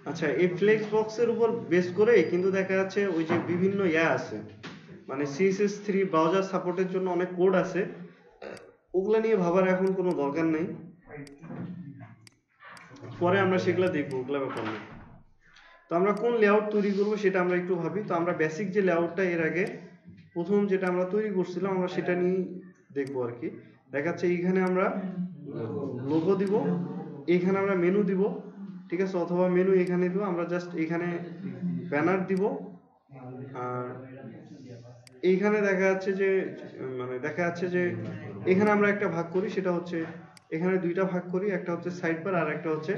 আচ্ছা, এই ফ্লেক্স বক্সের উপর বেস করে কিন্তু দেখা যাচ্ছে ওই যে বিভিন্ন আছে, মানে CSS3 ব্রাউজার সাপোর্টের জন্য অনেক কোড আছে, ওগুলা নিয়ে ভাবার এখন কোনো দরকার নেই, পরে আমরা সেগুলা দেখবো, ওগুলা ব্যাপার নেই। তো আমরা কোন লেআউট তৈরি করব সেটা আমরা একটু ভাবি। তো আমরা বেসিক যে লেআউটটা এর আগে প্রথম যেটা আমরা তৈরি করছিলাম আমরা সেটা নিয়ে দেখবো আর কি। দেখাচ্ছে এইখানে আমরা লোগো দিব, এইখানে আমরা মেনু দিব, ঠিক আছে, অথবা মেনু এখানে দিব, আমরা জাস্ট এখানে ব্যানার দিব। আর এইখানে দেখা যাচ্ছে যে এখানে আমরা একটা ভাগ করি, সেটা হচ্ছে এখানে দুইটা ভাগ করি, একটা হচ্ছে সাইড বার আর একটা হচ্ছে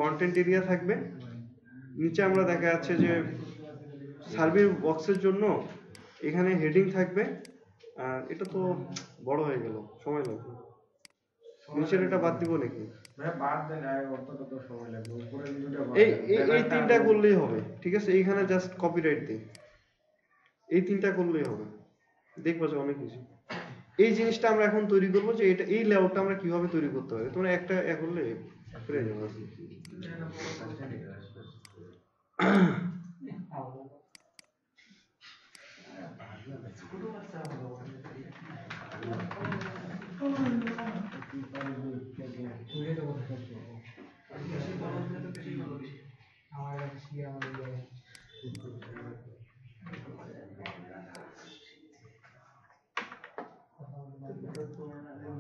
কন্টেন্ট এরিয়া থাকবে। নিচে আমরা দেখা যাচ্ছে যে সার্ভে বক্সের জন্য এখানে হেডিং থাকবে। আর এটা তো বড় হয়ে গেল, সময় লাগবে, নিচের এটা বাদ দিব নাকি? এই তিনটা করলেই হবে, ঠিক আছে, এইখানে জাস্ট কপিরাইট দিই, এই তিনটা করলেই হবে, দেখবো যে অনেক কিছু। এই জিনিসটা আমরা এখন তৈরি করবো যে এটা এই লেআউটটা আমরা কিভাবে তৈরি করতে হবে, তোমরা একটা করলে করে যাবে।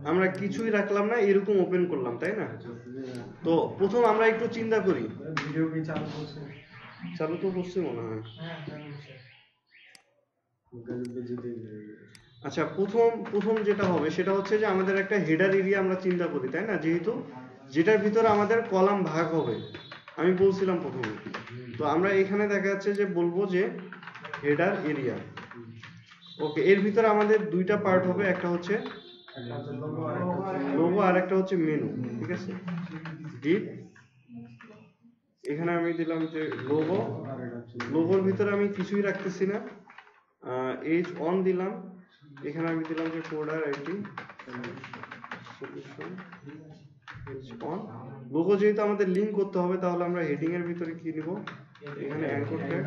আমরা কিছুই রাখলাম না, এরকম ওপেন করলাম, তাই না? তো প্রথম আমরা একটু চিন্তা করি, ভিডিও কি চালু তো করছে মনে হয়। আচ্ছা, প্রথম যেটা হবে সেটা হচ্ছে যে আমাদের একটা হেডার এরিয়া আমরা চিন্তা করি, তাই না, যেহেতু যেটার ভিতরে আমাদের কলাম ভাগ হবে, আমি বলছিলাম প্রথমে। তো আমরা এখানে দেখা যাচ্ছে যে বলবো যে হেডার এরিয়া, ওকে, এর ভিতরে আমাদের দুইটা পার্ট হবে, একটা হচ্ছে লোগো আর একটা হচ্ছে মেনু, ঠিক আছে। ডিপ, এখানে আমি দিলাম যে লোগো, লোগোর ভিতরে আমি কিছুই রাখতেছি না, এজ অন দিলাম, এখানে আমি দিলাম যে folder ID solution as on. Logo যেহেতু আমাদের লিংক করতে হবে, তাহলে আমরা হেডিং এর ভিতরে কি নিব, এখানে অ্যাঙ্কর ট্যাগ,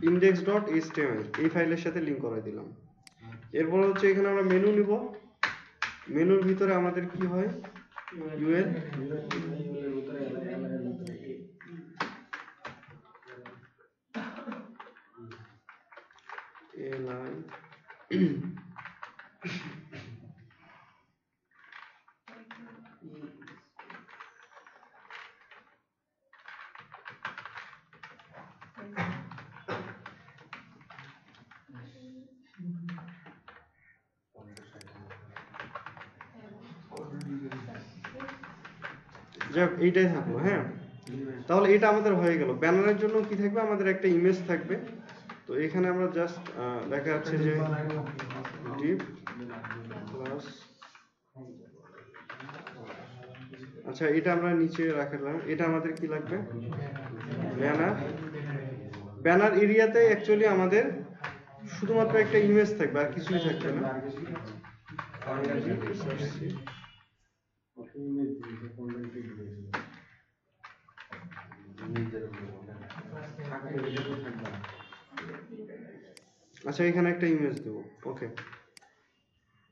index.html এই ফাইলের সাথে লিংক করাই দিলাম। এরপর হচ্ছে এখানে আমরা মেনু নিব, মেনুর ভিতরে আমাদের কি হয়, ইউএল, যাক এইটাই থাকলো। হ্যাঁ, তাহলে এটা আমাদের হয়ে গেল। ব্যানারের জন্য কি থাকবে, আমাদের একটা ইমেজ থাকবে। তো এখানে আমরা জাস্ট দেখা যাচ্ছে যে ডিপ প্লাস, আচ্ছা এটা আমরা নিচে রাখলাম, এটা আমাদের কি লাগবে, ব্যানার। ব্যানার এরিয়াতে অ্যাকচুয়ালি আমাদের শুধুমাত্র একটা ইমেজ থাকবে, আর কিছুই থাকবে না। আচ্ছা এখানে একটা ইমেজ দেবো, ওকে,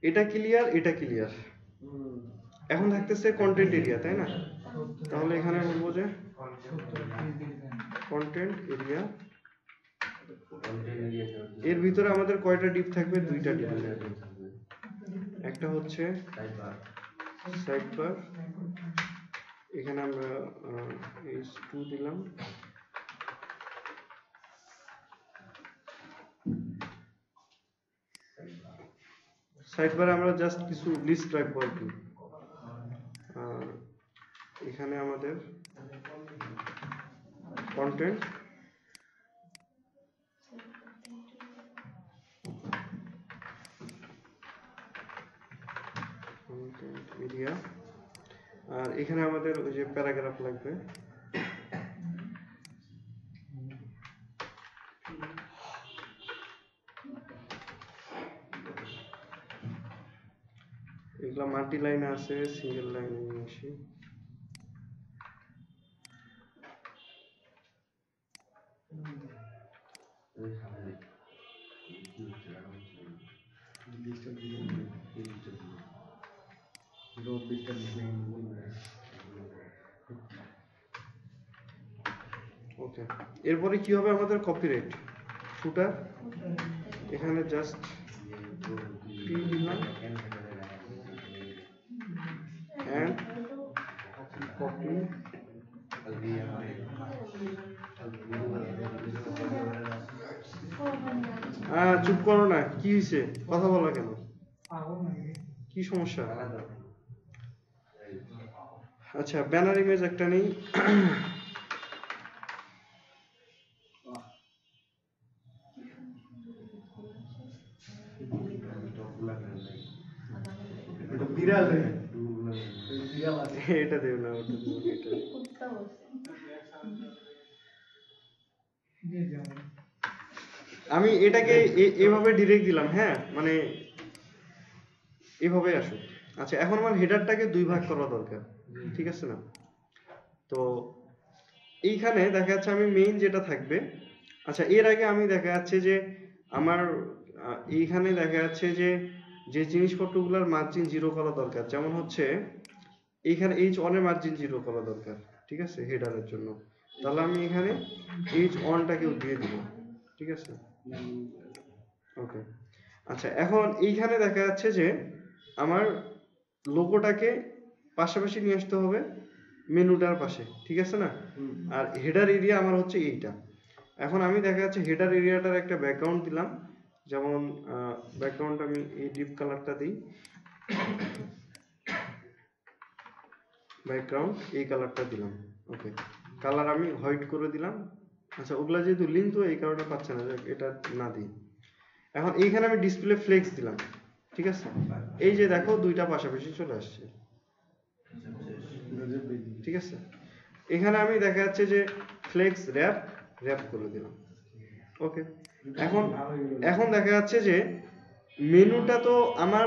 এটা ক্লিয়ার, এটা ক্লিয়ার। এখন থাকতেছে কন্টেন্ট এরিয়া, তাই না? তাহলে এখানে বলবো যে কন্টেন্ট এরিয়া, এর ভিতরে আমাদের কয়টা ডিপ থাকবে, দুইটা ডিপ থাকবে, একটা হচ্ছে সাইড বার, এখানে আমরা h2 দিলাম, সাইড বারে আমরা জাস্ট কিছু লিস্ট রাখবো আর কি। এখানে আমাদের কন্টেন্ট এরিয়া, আর এখানে আমাদের ওই যে প্যারাগ্রাফ লাগবে। এগুলা মাল্টি লাইনে আছে, সিঙ্গেল লাইনে আসি। ওকে, এরপরে কি হবে আমাদের কপিরাইট ফুটার, এখানে জাস্ট পি দিলাম and copy চুপ করো না, কি হয়েছে, কথা বলা কেন, কি সমস্যা? আচ্ছা ব্যানার ইমেজ একটা নেই। এটা দেব না, ওটা দেব না, এটা আমি এটাকে এভাবে ডিরেক্ট দিলাম, হ্যাঁ মানে এভাবে আসুক। আচ্ছা এখন আমার হেডারটাকে দুই ভাগ করা দরকার, ঠিক আছে না? তো এইখানে দেখা যাচ্ছে আমি মেইন যেটা থাকবে, আচ্ছা এর আগে আমি দেখা যাচ্ছে যে আমার এইখানে দেখা যাচ্ছে যে যে জিনিসপত্রগুলোর মার্জিন জিরো করা দরকার, যেমন হচ্ছে এইখানে H1 এর মার্জিন জিরো করা দরকার, ঠিক আছে হেডারের জন্য। তাহলে আমি এখানে H1টাকে দিয়ে দিব, ঠিক আছে ওকে। আচ্ছা এখন এইখানে দেখা যাচ্ছে যে আমার লোগোটাকে পাশাপাশি নিয়ে আসতে হবে মেনুটার পাশে, ঠিক আছে না? আর হেডার এরিয়া আমার হচ্ছে এইটা। এখন আমি দেখা যাচ্ছে হেডার এরিয়াটার একটা ব্যাকগ্রাউন্ড দিলাম, যেমন ব্যাকগ্রাউন্ড আমি এই ডিপ কালারটা দিই, ব্যাকগ্রাউন্ড এই কালারটা দিলাম, ওকে কালার আমি হোয়াইট করে দিলাম। আচ্ছা ওগুলা যেহেতু লিঙ্ক তো এই কারণে পাচ্ছে না, এটা না দিই। এখন এইখানে আমি ডিসপ্লে ফ্লেক্স দিলাম, ঠিক আছে, এই যে দেখো দুইটা পাশাপাশি চলে আসছে, ঠিক আছে। এখানে আমি দেখা যাচ্ছে যে ফ্লেক্স র্যাপ করে দিলাম, ওকে। এখন দেখা যাচ্ছে যে মেনুটা তো আমার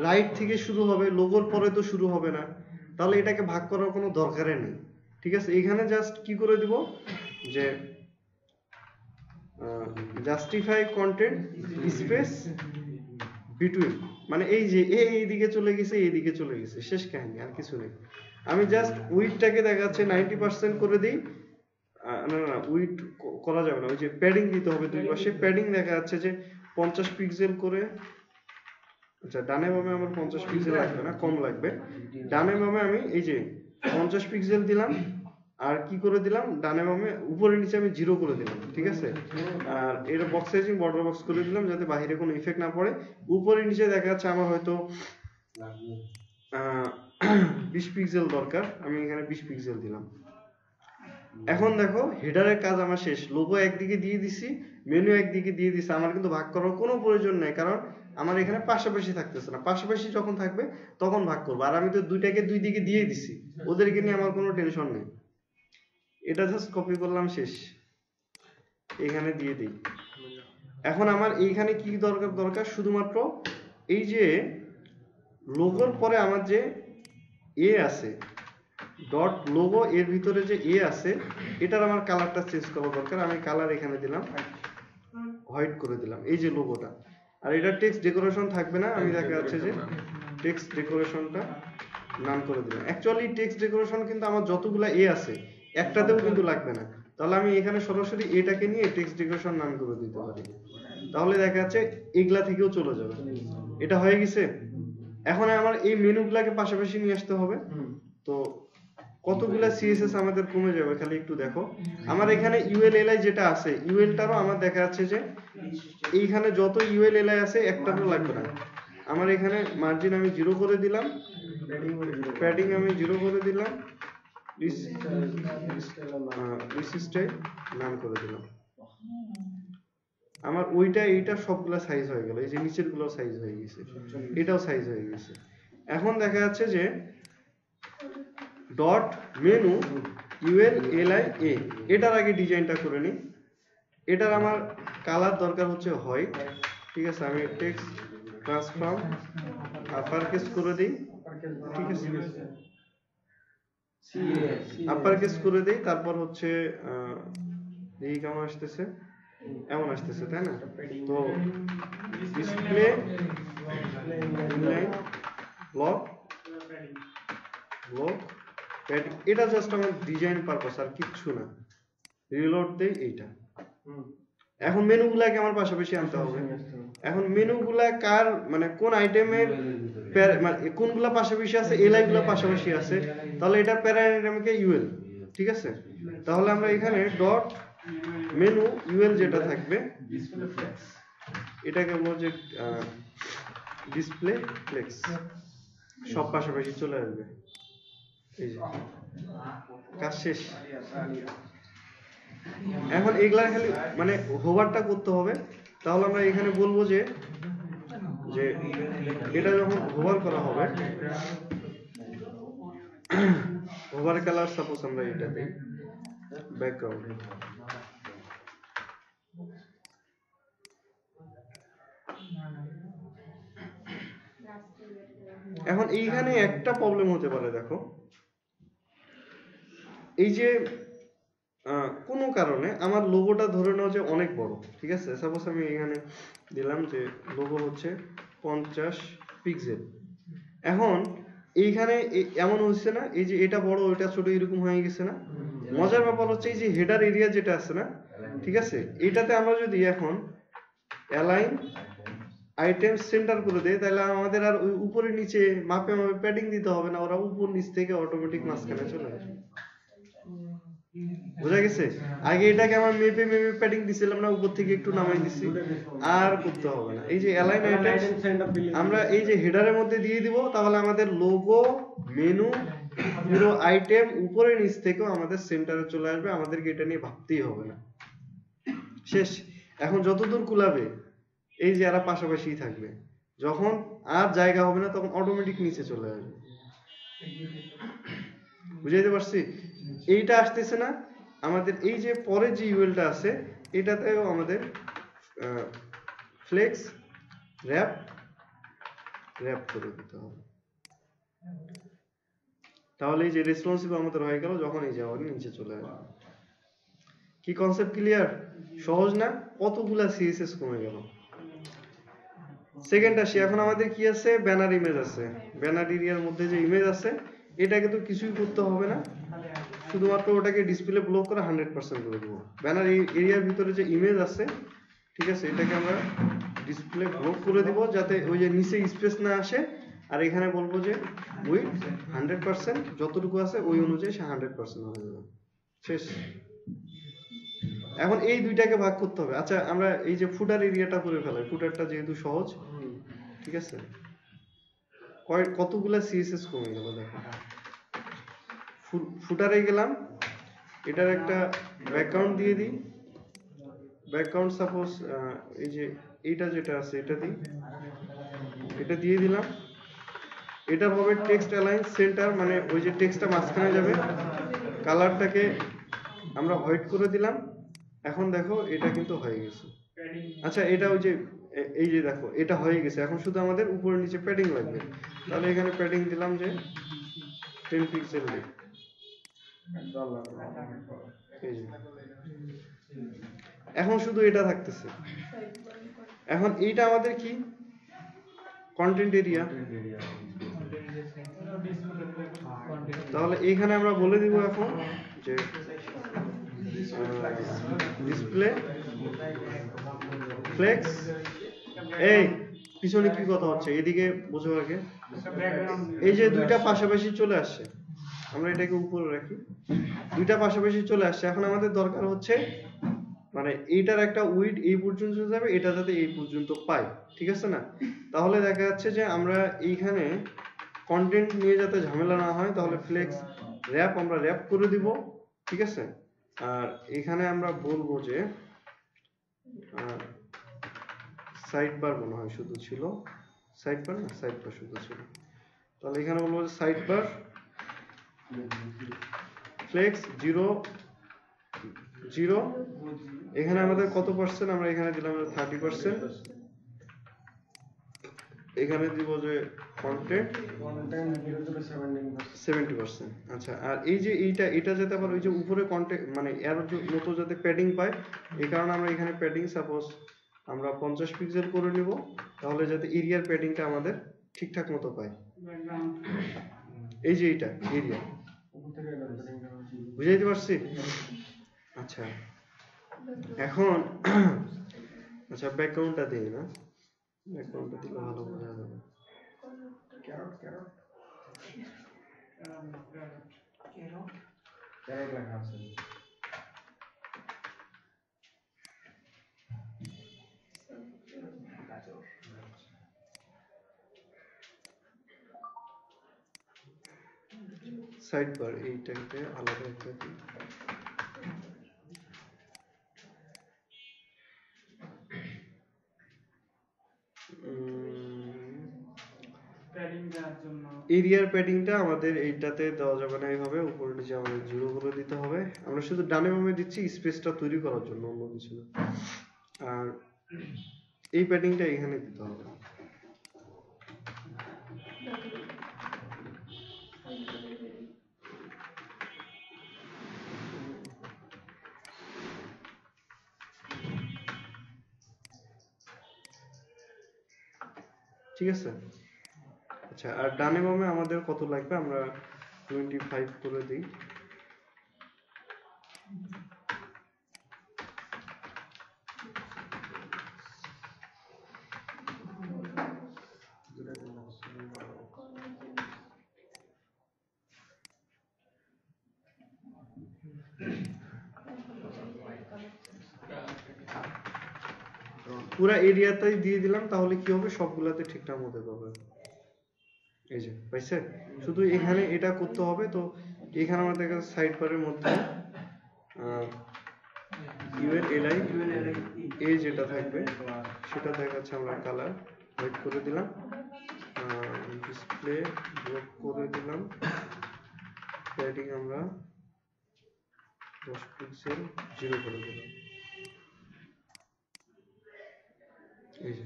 রাইট থেকে শুরু হবে, লোগোর পরে তো শুরু হবে না, তাহলে এটাকে ভাগ করার কোনো দরকারই নেই, ঠিক আছে। এখানে জাস্ট কি করে দিব যে জাস্টিফাই কন্টেন্ট স্পেস বিটুইন, মানে এই যে এই দিকে চলে গেছে, এই দিকে চলে গেছে, শেষ কাহিনী, আর কিছু নেই। আমি জাস্ট উইডটাকে দেখা যাচ্ছে 90% করে দিই, না না উইড করা যাবে না, ওই যে প্যাডিং দিতে হবে দুই পাশে, প্যাডিং দেখা যাচ্ছে যে 50 পিক্সেল করে। আচ্ছা ডানে বামে আমার 50 পিক্সেল লাগবে না, কম লাগবে। ডানে বামে আমি এই যে 50 পিক্সেল দিলাম, আর কি করে দিলাম ডানে বামে উপরে নিচে আমি 0 করে দিলাম, ঠিক আছে। আর এর বক্স সাইজিং বর্ডার বক্স করে দিলাম যাতে বাইরে কোনো ইফেক্ট না পড়ে। উপরে নিচে দেখা যাচ্ছে আমার হয়তো 20 পিক্সেল দরকার, আমি এখানে 20 পিক্সেল দিলাম। এখন দেখো হেডারের কাজ আমার শেষ, লোগো একদিকে দিয়ে দিছি, মেনু একদিকে দিয়ে দিছি, আমার কিন্তু ভাগ করার কোনো প্রয়োজন নেই, কারণ আমার এখানে পাশাপাশি থাকতেছে না। পাশাপাশি যখন থাকবে তখন ভাগ করবো, আর আমি তো দুইটাকে দুই দিকে দিয়ে দিছি, ওদেরকে নিয়ে আমার কোনো টেনশন নেই। এটা জাস্ট কপি করলাম, শেষ, এখানে দিয়ে দিই। এখন আমার এইখানে কি দরকার শুধুমাত্র এই যে লোগোর পরে আমার যে এ আছে ডট লোগো, এর ভিতরে যে এ আছে এটার আমার কালারটা চেঞ্জ করা দরকার। আমি কালার এখানে দিলাম হোয়াইট করে দিলাম, এই যে লোগোটা। আর এটা টেক্সট ডেকোরেশন থাকবে না, আমি দেখা যাচ্ছে যে টেক্সট ডেকোরেশনটা নাম করে দিলাম। অ্যাকচুয়ালি টেক্সট ডেকোরেশন কিন্তু আমার যতগুলা এ আছে একটাতেও কিন্তু লাগবে না, তাহলে আমি এখানে সরাসরি এটাকে নিয়ে টেক্সট ডেকোরেশন নাম করে দিতে পারি, তাহলে দেখা যাচ্ছে এগুলা থেকেও চলে যাবে। এটা হয়ে গেছে। এখন আমার এই মেনুগুলাকে পাশাপাশি নিয়ে আসতে হবে। তো কতগুলা সিএসএস আমাদের কমে যাবে খালি একটু দেখো। আমার এখানে ইউএলএলআই যেটা আছে, ইউএলটারও আমার দেখা যাচ্ছে যে এইখানে যত ইউএলএলআই আছে একটারও লাগবে না। আমার এখানে মার্জিন আমি 0 করে দিলাম, প্যাডিং আমি 0 করে দিলাম, স্টাইল নাম করে দিলাম। আমার ওইটা এইটা সবগুলা সাইজ হয়ে গেল, এই যে নিচের গুলো সাইজ হয়ে গেছে, এটাও সাইজ হয়ে গেছে। এখন দেখা যাচ্ছে যে ডট মেনু ইউএলএলআই এ, এটার আগে ডিজাইনটা করে নিই। এটার আমার কালার দরকার হচ্ছে হোয়াইট, ঠিক আছে। আমি টেক্সট ট্রান্সফর্ম আপার কেস করে দিই, ঠিক আছে, আপার কেস করে দিই, তারপর হচ্ছে এই কেমন আসতেছে, এমন আসতেছে, তাই না? তো display inline block block padding, এটা জাস্ট আমার ডিজাইন পারপাস আর কিচ্ছু না। রিলোড দেই এইটা। এখন মেনুগুলাকে আমার পাশাপাশি আনতে হবে। এখন মেনুগুলা কার মানে কোন আইটেমের মানে কোনগুলা পাশাপাশি আছে, এলআই গুলা পাশাপাশি আছে, তাহলে এটা প্যারাডিনামিকে ইউএল, ঠিক আছে? তাহলে আমরা এখানে ডট মেনু ইউএল যেটা থাকবে এটাকে বলবো যে ডিসপ্লে ফ্লেক্স, সব পাশাপাশি চলে আসবে। এই যে কাজ শেষ। এখন এগুলা খালি মানে হোভারটা করতে হবে। তাহলে আমরা এখানে বলবো যে এটা যখন হোভার করা হবে, হোভার কালার সাপোজ আমরা এটা দেই ব্যাকগ্রাউন্ড। এখন এইখানে একটা প্রবলেম হতে পারে, দেখো এই যে কোনো কারণে আমার লোগোটা ধরে নাও যে অনেক বড়, ঠিক আছে? সাপোজ আমি এখানে দিলাম যে লোগো হচ্ছে 50 পিক্সেল। এখন এইখানে এমন হচ্ছে না, এই যে এটা বড় ওইটা ছোট এরকম হয়ে গেছে না? মজার ব্যাপার হচ্ছে এই যে হেডার এরিয়া যেটা আছে না, ঠিক আছে, এটাতে আমরা যদি এখন অ্যালাইন আইটেম সেন্টার করে দেই, তাহলে আমাদের আর ওই উপরে নিচে মাপে মাপে প্যাডিং দিতে হবে না, ওরা উপর নিচ থেকে অটোমেটিক মাঝখানে চলে আসবে। বুঝা গেছে? আগে এটাকে আমার মেপে মেপে প্যাডিং দিছিলাম না, উপর থেকে একটু নামাই দিছি, আর করতে হবে না। এই যে অ্যালাইন আইটেম আমরা এই যে হেডারের মধ্যে দিয়ে দিব, তাহলে আমাদের লোগো মেনু পুরো আইটেম উপরে নিচ থেকেও আমাদের সেন্টারে চলে আসবে, আমাদেরকে এটা নিয়ে ভাবতেই হবে না। শেষ। এখন যতদূর কুলাবে এই যে এরা পাশাপাশি থাকবে, যখন আর জায়গা হবে না তখন অটোমেটিক নিচে চলে আসবে। বুঝাইতে পারছি? এইটা আসতেছে না আমাদের, এই যে পরে যে ইউএলটা আছে এটাতেও আমাদের ফ্লেক্স র্যাপ করে দিতে হবে। তাহলে এই যে রেসপন্সিভ আমাদের হয়ে গেল, যখন এই যে আমাদের নিচে চলে আসবে। কি কনসেপ্ট ক্লিয়ার? সহজ না? কতগুলা সিএসএস কমে গেল। সেকেন্ড আসি, এখন আমাদের কি আছে, ব্যানার ইমেজ আছে। ব্যানার এরিয়ার মধ্যে যে ইমেজ আছে এটাকে তো কিছুই করতে হবে না, শুধুমাত্র ওটাকে ডিসপ্লে ব্লক করে 100% করে দেবো। ব্যানার এরিয়ার ভিতরে যে ইমেজ আছে, ঠিক আছে, এটাকে আমরা ডিসপ্লে ব্লক করে দিব যাতে ওই যে নিচে স্পেস না আসে। আর এখানে বলবো যে উইথ 100%, যতটুকু আছে ওই অনুযায়ী সে 100% হয়ে যাবে। শেষ। এখন এই দুইটাকে ভাগ করতে হবে। আচ্ছা, আমরা এই যে ফুটার এরিয়াটা করে ফেলাই, ফুটারটা যেহেতু সহজ, ঠিক আছে, কতগুলা সিএসএস কমে গেল দেখো। ফুটারে গেলাম, এটার একটা ব্যাকগ্রাউন্ড দিয়ে দিই, ব্যাকগ্রাউন্ড সাপোজ এই যে এইটা যেটা আছে এটা দিই, এটা দিয়ে দিলাম। এটার হবে টেক্সট অ্যালাইন সেন্টার, মানে ওই যে টেক্সটটা মাঝখানে যাবে। কালারটাকে আমরা হোয়াইট করে দিলাম। এখন দেখো এটা কিন্তু হয়ে গেছে। আচ্ছা, এটা ওই যে এই যে দেখো এটা হয়ে গেছে, এখন শুধু আমাদের উপরে নিচে প্যাডিং লাগবে। তাহলে এখানে প্যাডিং দিলাম যে 10 পিক্সেল দিই। এখন শুধু এটা থাকতেছে। এখন এইটা আমাদের কি কন্টেন্ট এরিয়া। তাহলে এইখানে আমরা বলে দিব এখন যে ডিসপ্লে ফ্লেক্স। এই পিছনে কি কথা হচ্ছে এদিকে বোঝো আগে। এই যে দুইটা পাশাপাশি চলে আসছে, আমরা এটাকে উপরে রাখি, দুইটা পাশাপাশি চলে আসছে। এখন আমাদের দরকার হচ্ছে মানে এইটার একটা উইড এই পর্যন্ত যাবে, এটা যাতে এই পর্যন্ত পাই, ঠিক আছে না? তাহলে দেখা যাচ্ছে যে আমরা এইখানে কন্টেন্ট নিয়ে যাতে ঝামেলা না হয়, তাহলে ফ্লেক্স র্যাপ আমরা র্যাপ করে দিব, ঠিক আছে? আর এখানে আমরা বলবো যে সাইড বার মনে হয় শুধু ছিল, সাইড বার না, সাইড বার শুধু ছিল। তাহলে এখানে বলবো যে সাইড বার ফ্লেক্স 0 0। এখানে আমাদের কত পার্সেন্ট, আমরা এখানে দিলাম 30%। এখানে দিব যে কন্টেন্ট কন্টেন্ট 70%। আচ্ছা, আর এই যে এটা যাতে আবার ওই যে উপরে কন্টেন্ট মানে এর মতো যাতে প্যাডিং পায়, এই কারণে আমরা এখানে প্যাডিং সাপোজ আমরা 50 পিক্সেল করে নিব, তাহলে যাতে এরিয়ার প্যাডিংটা আমাদের ঠিকঠাক মতো পায়। এই যে এইটা এরিয়া, বুঝাইতে পারছি? আচ্ছা এখন আচ্ছা ব্যাকগ্রাউন্ডটা দেই না, ব্যাকগ্রাউন্ডটা দিলে ভালো বোঝা যাবে। লেখা আছে। সাইড বার এইটাকে আলাদা একটা দিই। এরিয়ার প্যাডিংটা আমাদের এইটাতে দেওয়া যাবে না, এইভাবে উপরে নিচে আমাদের 0 করে দিতে হবে। আমরা শুধু ডানে বামে দিচ্ছি স্পেসটা তৈরি করার জন্য, অন্য কিছু না। আর এই প্যাডিংটা এখানে দিতে হবে। ঠিক আছে? আচ্ছা, আর ডানে বামে আমাদের কত লাগবে আমরা 25 করে দিই। পুরা এরিয়াটাই দিয়ে দিলাম, তাহলে কি হবে সবগুলাতে ঠিকঠাক মতো পাবে। এই যে পাইছে, শুধু এখানে এটা করতে হবে। তো এখানে আমাদের কাছে সাইড বারের মধ্যে ইউএনএলআই এ যেটা থাকবে সেটা দেখাচ্ছে, আমরা কালার হোয়াইট করে দিলাম, ডিসপ্লে ব্লক করে দিলাম, প্যাডিং আমরা 10 পিক্সেল 0 করে দিলাম। এই যে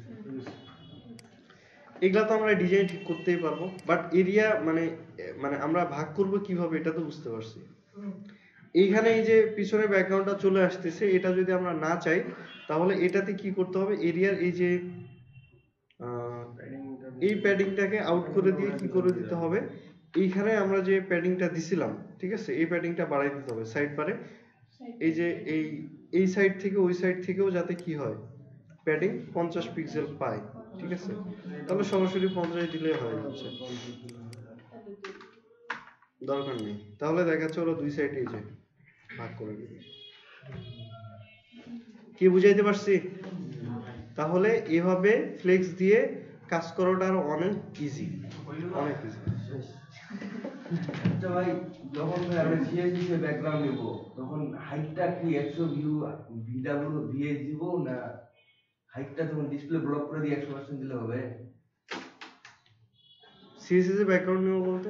এগুলা তো আমরা ডিজাইন ঠিক করতেই পারবো, বাট এরিয়া মানে মানে আমরা ভাগ করব কিভাবে এটা তো বুঝতে পারছি। এইখানে এই যে পিছনে ব্যাকগ্রাউন্ডটা চলে আসতেছে, এটা যদি আমরা না চাই তাহলে এটাতে কি করতে হবে, এরিয়ার এই যে এই প্যাডিংটাকে আউট করে দিয়ে কি করে দিতে হবে, এইখানে আমরা যে প্যাডিংটা দিছিলাম, ঠিক আছে, এই প্যাডিংটা বাড়াই দিতে হবে সাইড বারে। এই যে এই সাইড থেকে ওই সাইড থেকেও যাতে কি হয় প্যাডিং 50 পিক্সেল পায়, ঠিক আছে? তাহলে সরাসরি 50 দিলে হয়ে যাচ্ছে, দরকার নেই। তাহলে দেখাচ্ছে ওরা দুই সাইডে যে ভাগ করে দিবে। কি বুঝাইতে পারছি? তাহলে এভাবে ফ্লেক্স দিয়ে কাজ করাটা আরো অনেক ইজি, অনেক ইজি। আচ্ছা ভাই, যখন আমরা সিএসজি এর ব্যাকগ্রাউন্ড নেব তখন হাইটটা কি 100 ভিডব্লিউ ভিএস দিব না হাইটটা তখন ডিসপ্লে ব্লক করে দিয়ে 100% দিলে হবে? সিএসএস এর ব্যাকগ্রাউন্ড নিব বলতে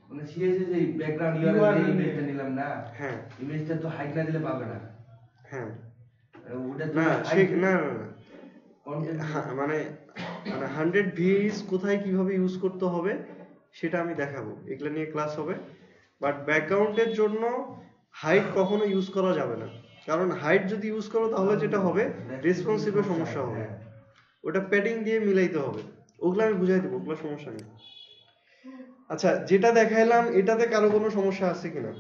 মানে সিএসজি যে ব্যাকগ্রাউন্ড ইউআরএল ইমেজটা নিলাম না, হ্যাঁ ইমেজটা তো হাইট না দিলে পাবে না। হ্যাঁ ওটা না না কন্টেন্ট মানে 100 ভিএস কোথায় কিভাবে ইউজ করতে হবে সেটা আমি দেখাবো, এগুলা নিয়ে ক্লাস হবে। বাট ব্যাকগ্রাউন্ডের জন্য হাইট কখনো ইউজ করা যাবে না, কারণ হাইট যদি ইউজ করো তাহলে যেটা হবে রেসপন্সিভে সমস্যা হবে, ওটা প্যাডিং দিয়ে মিলাইতে হবে। ওগুলো আমি বুঝাই দেবো, ওগুলো সমস্যা নেই। আচ্ছা, যেটা দেখাইলাম এটাতে কারো কোনো সমস্যা আছে কিনা?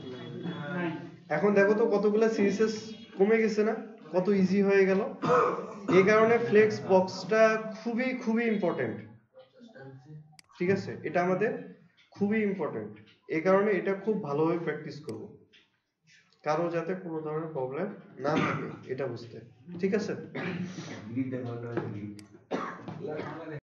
এখন দেখো তো কতগুলো সিএসএস কমে গেছে না, কত ইজি হয়ে গেল। এই কারণে ফ্লেক্স বক্সটা খুবই খুবই ইম্পর্টেন্ট, ঠিক আছে? এটা আমাদের খুবই ইম্পর্টেন্ট, এই কারণে এটা খুব ভালোভাবে প্র্যাকটিস করব, কারো যাতে কোনো ধরনের প্রবলেম না থাকে এটা বুঝতে, ঠিক আছে?